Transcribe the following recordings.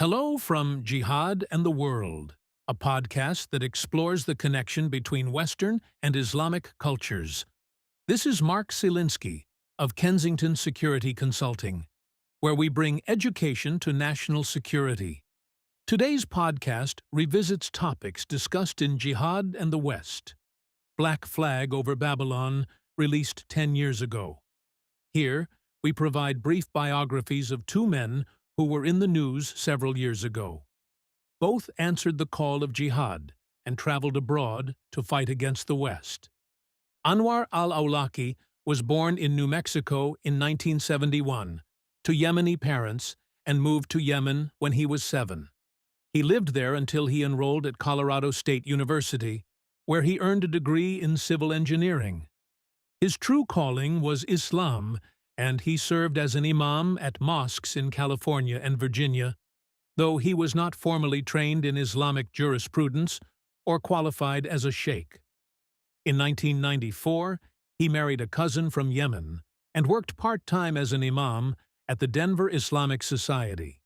Hello from Jihad and the World, a podcast that explores the connection between Western and Islamic cultures. This is Mark Silinsky of Kensington Security Consulting, where we bring education to national security. Today's podcast revisits topics discussed in Jihad and the West. Black Flag over Babylon, released 10 years ago. Here, we provide brief biographies of two men who were in the news several years ago. Both answered the call of jihad and traveled abroad to fight against the West. Anwar al Awlaki was born in New Mexico in 1971 to Yemeni parents and moved to Yemen when he was 7. He lived there until he enrolled at Colorado State University, where he earned a degree in civil engineering. His true calling was Islam, and he served as an imam at mosques in California and Virginia, though he was not formally trained in Islamic jurisprudence or qualified as a sheikh. In 1994, he married a cousin from Yemen and worked part-time as an imam at the Denver Islamic Society.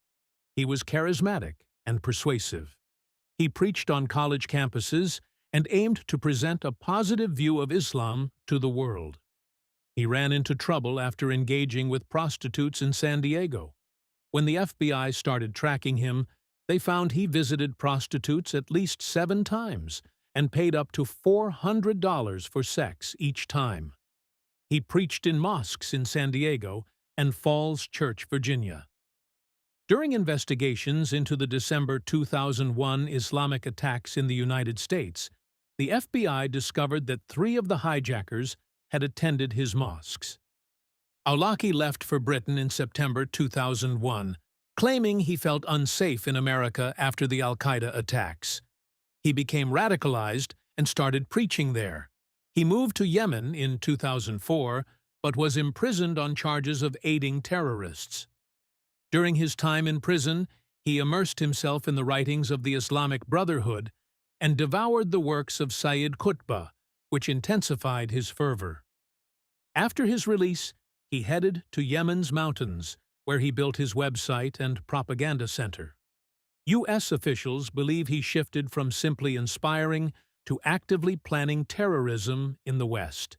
He was charismatic and persuasive. He preached on college campuses and aimed to present a positive view of Islam to the world. He ran into trouble after engaging with prostitutes in San Diego. When the FBI started tracking him, they found he visited prostitutes at least 7 times and paid up to $400 for sex each time. He preached in mosques in San Diego and Falls Church, Virginia. During investigations into the December 2001 Islamic attacks in the United States, the FBI discovered that 3 of the hijackers had attended his mosques. Awlaki left for Britain in September 2001, claiming he felt unsafe in America after the al-Qaeda attacks. He became radicalized and started preaching there. He moved to Yemen in 2004, but was imprisoned on charges of aiding terrorists. During his time in prison, he immersed himself in the writings of the Islamic Brotherhood and devoured the works of Sayyid Qutb, which intensified his fervor. After his release, he headed to Yemen's mountains, where he built his website and propaganda center. U.S. officials believe he shifted from simply inspiring to actively planning terrorism in the West.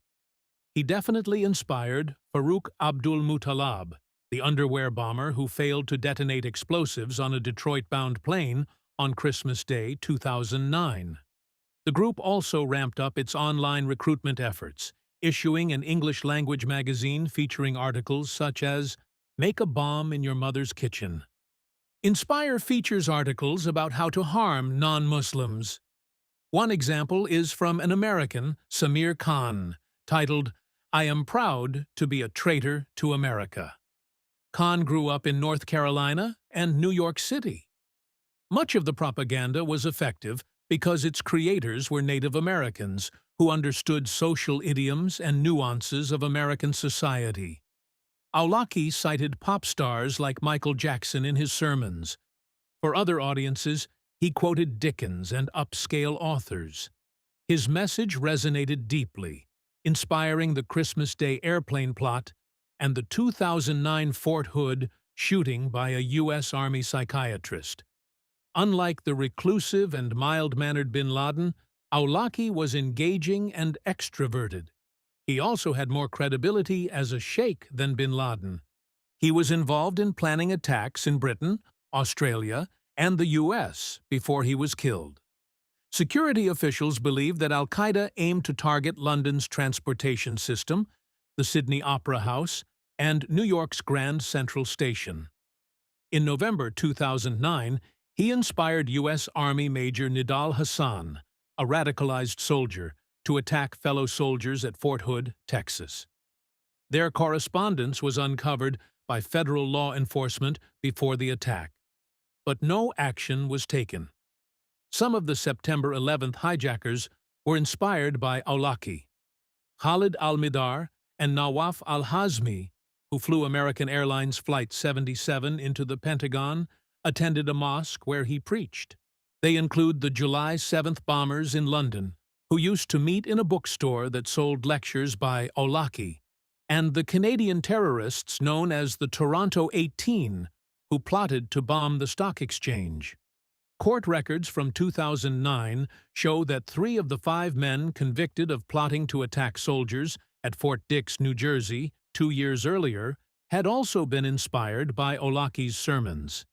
He definitely inspired Farouk Abdul-Muttalab, the underwear bomber who failed to detonate explosives on a Detroit-bound plane on Christmas Day 2009. The group also ramped up its online recruitment efforts, issuing an English-language magazine featuring articles such as "Make a Bomb in Your Mother's Kitchen." Inspire features articles about how to harm non-Muslims. One example is from an American, Samir Khan, titled, "I Am Proud to Be a Traitor to America." Khan grew up in North Carolina and New York City. Much of the propaganda was effective because its creators were Native Americans who understood social idioms and nuances of American society. Awlaki cited pop stars like Michael Jackson in his sermons. For other audiences, he quoted Dickens and upscale authors. His message resonated deeply, inspiring the Christmas Day airplane plot and the 2009 Fort Hood shooting by a U.S. Army psychiatrist. Unlike the reclusive and mild-mannered bin Laden, Awlaki was engaging and extroverted. He also had more credibility as a sheikh than bin Laden. He was involved in planning attacks in Britain, Australia, and the U.S. before he was killed. Security officials believe that al-Qaeda aimed to target London's transportation system, the Sydney Opera House, and New York's Grand Central Station. In November 2009, he inspired U.S. Army Major Nidal Hasan, a radicalized soldier, to attack fellow soldiers at Fort Hood, Texas. Their correspondence was uncovered by federal law enforcement before the attack, but no action was taken. Some of the September 11th hijackers were inspired by Awlaki. Khalid al-Midar and Nawaf al-Hazmi, who flew American Airlines Flight 77 into the Pentagon, attended a mosque where he preached. They include the July 7th bombers in London, who used to meet in a bookstore that sold lectures by Awlaki, and the Canadian terrorists known as the Toronto 18, who plotted to bomb the stock exchange. Court records from 2009 show that 3 of the 5 men convicted of plotting to attack soldiers at Fort Dix, New Jersey, 2 years earlier, had also been inspired by Awlaki's sermons.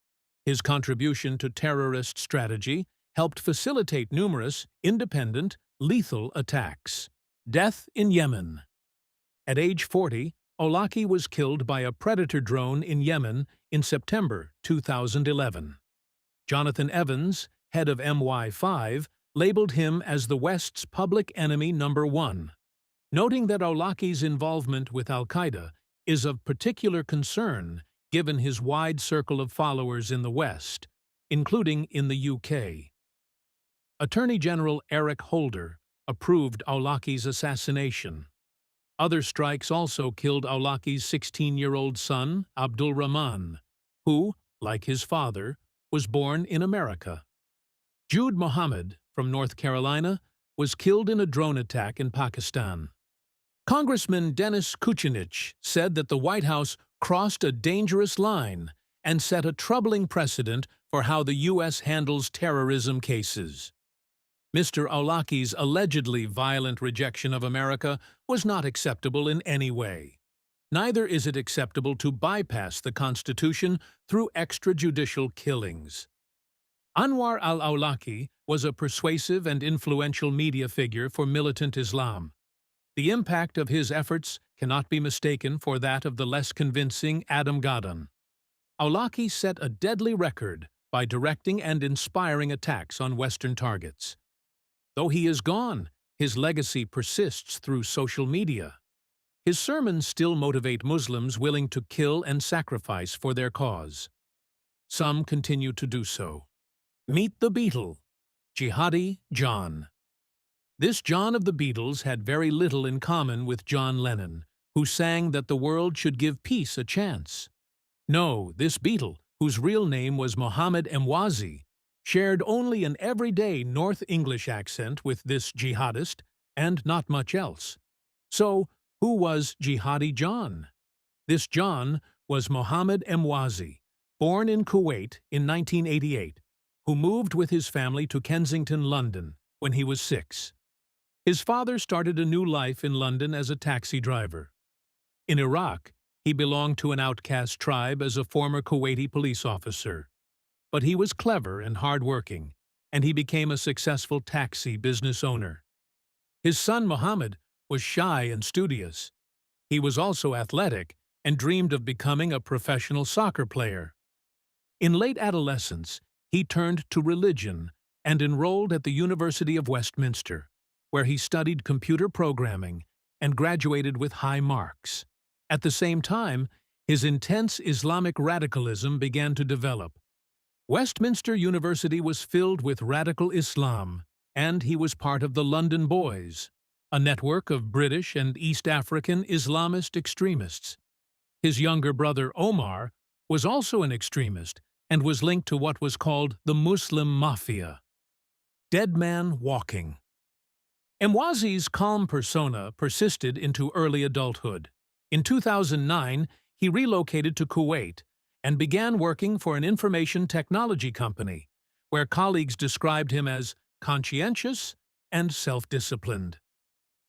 His contribution to terrorist strategy helped facilitate numerous, independent, lethal attacks. Death in Yemen. At age 40, Awlaki was killed by a Predator drone in Yemen in September 2011. Jonathan Evans, head of MI5, labeled him as the West's public enemy number 1, noting that Awlaki's involvement with al-Qaeda is of particular concern given his wide circle of followers in the West, including in the UK. Attorney General Eric Holder approved Awlaki's assassination. Other strikes also killed Awlaki's 16-year-old son, Abdul Rahman, who, like his father, was born in America. Jude Mohammed, from North Carolina, was killed in a drone attack in Pakistan. Congressman Dennis Kucinich said that the White House crossed a dangerous line and set a troubling precedent for how the U.S. handles terrorism cases. Mr. Awlaki's allegedly violent rejection of America was not acceptable in any way. Neither is it acceptable to bypass the Constitution through extrajudicial killings. Anwar al Awlaki was a persuasive and influential media figure for militant Islam. The impact of his efforts cannot be mistaken for that of the less convincing Adam Gadon. Awlaki set a deadly record by directing and inspiring attacks on Western targets. Though he is gone, his legacy persists through social media. His sermons still motivate Muslims willing to kill and sacrifice for their cause. Some continue to do so. Meet the Beatle, Jihadi John. This John of the Beatles had very little in common with John Lennon, who sang that the world should give peace a chance. No, this Beatle, whose real name was Mohammed Emwazi, shared only an everyday North English accent with this jihadist and not much else. So, who was Jihadi John? This John was Mohammed Emwazi, born in Kuwait in 1988, who moved with his family to Kensington, London, when he was 6. His father started a new life in London as a taxi driver. In Iraq, he belonged to an outcast tribe as a former Kuwaiti police officer. But he was clever and hard-working, and he became a successful taxi business owner. His son Mohammed was shy and studious. He was also athletic and dreamed of becoming a professional soccer player. In late adolescence, he turned to religion and enrolled at the University of Westminster, where he studied computer programming and graduated with high marks. At the same time, his intense Islamic radicalism began to develop. Westminster University was filled with radical Islam, and he was part of the London Boys, a network of British and East African Islamist extremists. His younger brother Omar was also an extremist and was linked to what was called the Muslim Mafia. Dead Man Walking. Emwazi's calm persona persisted into early adulthood. In 2009, he relocated to Kuwait and began working for an information technology company, where colleagues described him as conscientious and self-disciplined.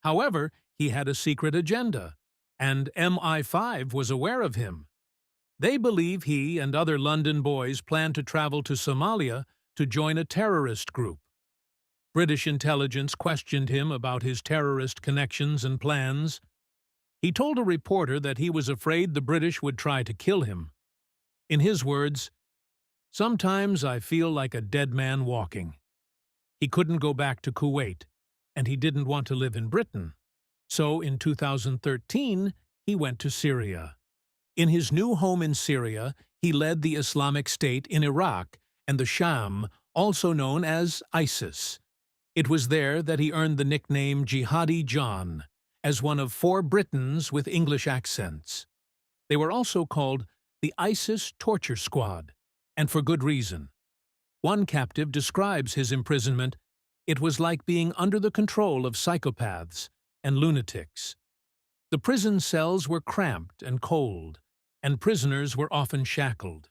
However, he had a secret agenda, and MI5 was aware of him. They believe he and other London boys planned to travel to Somalia to join a terrorist group. British intelligence questioned him about his terrorist connections and plans. He told a reporter that he was afraid the British would try to kill him. In his words, "Sometimes I feel like a dead man walking." He couldn't go back to Kuwait, and he didn't want to live in Britain. So in 2013, he went to Syria. In his new home in Syria, he led the Islamic State in Iraq and the Sham, also known as ISIS. It was there that he earned the nickname Jihadi John, as one of 4 Britons with English accents. They were also called the ISIS Torture Squad, and for good reason. One captive describes his imprisonment. It was like being under the control of psychopaths and lunatics. The prison cells were cramped and cold, and prisoners were often shackled.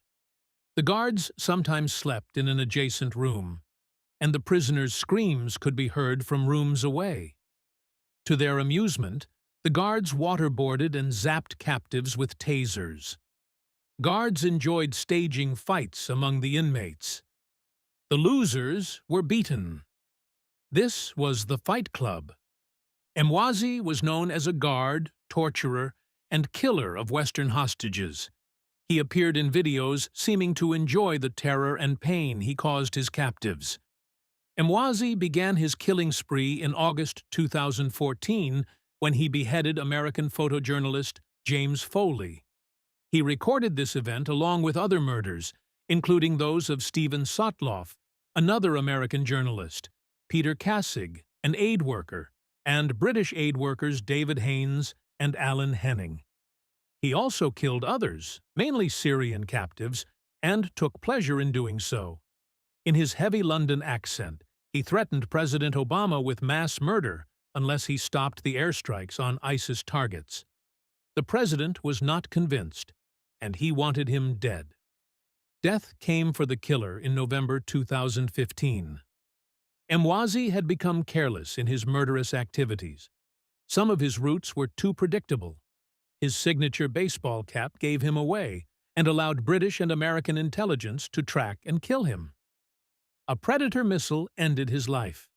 The guards sometimes slept in an adjacent room, and the prisoners' screams could be heard from rooms away. To their amusement, the guards waterboarded and zapped captives with tasers. Guards enjoyed staging fights among the inmates. The losers were beaten. This was the Fight Club. Emwazi was known as a guard, torturer, and killer of Western hostages. He appeared in videos seeming to enjoy the terror and pain he caused his captives. Emwazi began his killing spree in August 2014 when he beheaded American photojournalist James Foley. He recorded this event along with other murders, including those of Stephen Sotloff, another American journalist, Peter Kassig, an aid worker, and British aid workers David Haynes and Alan Henning. He also killed others, mainly Syrian captives, and took pleasure in doing so. In his heavy London accent, he threatened President Obama with mass murder unless he stopped the airstrikes on ISIS targets. The president was not convinced, and he wanted him dead. Death came for the killer in November 2015. Emwazi had become careless in his murderous activities. Some of his routes were too predictable. His signature baseball cap gave him away and allowed British and American intelligence to track and kill him. A Predator missile ended his life.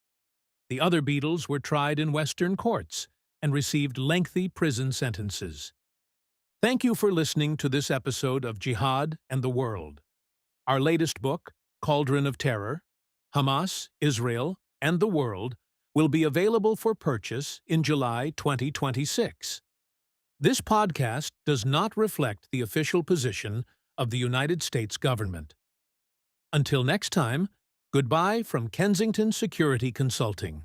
The other Beatles were tried in Western courts and received lengthy prison sentences. Thank you for listening to this episode of Jihad and the World. Our latest book, Cauldron of Terror, Hamas, Israel, and the World, will be available for purchase in July 2026. This podcast does not reflect the official position of the United States government. Until next time, goodbye from Kensington Security Consulting.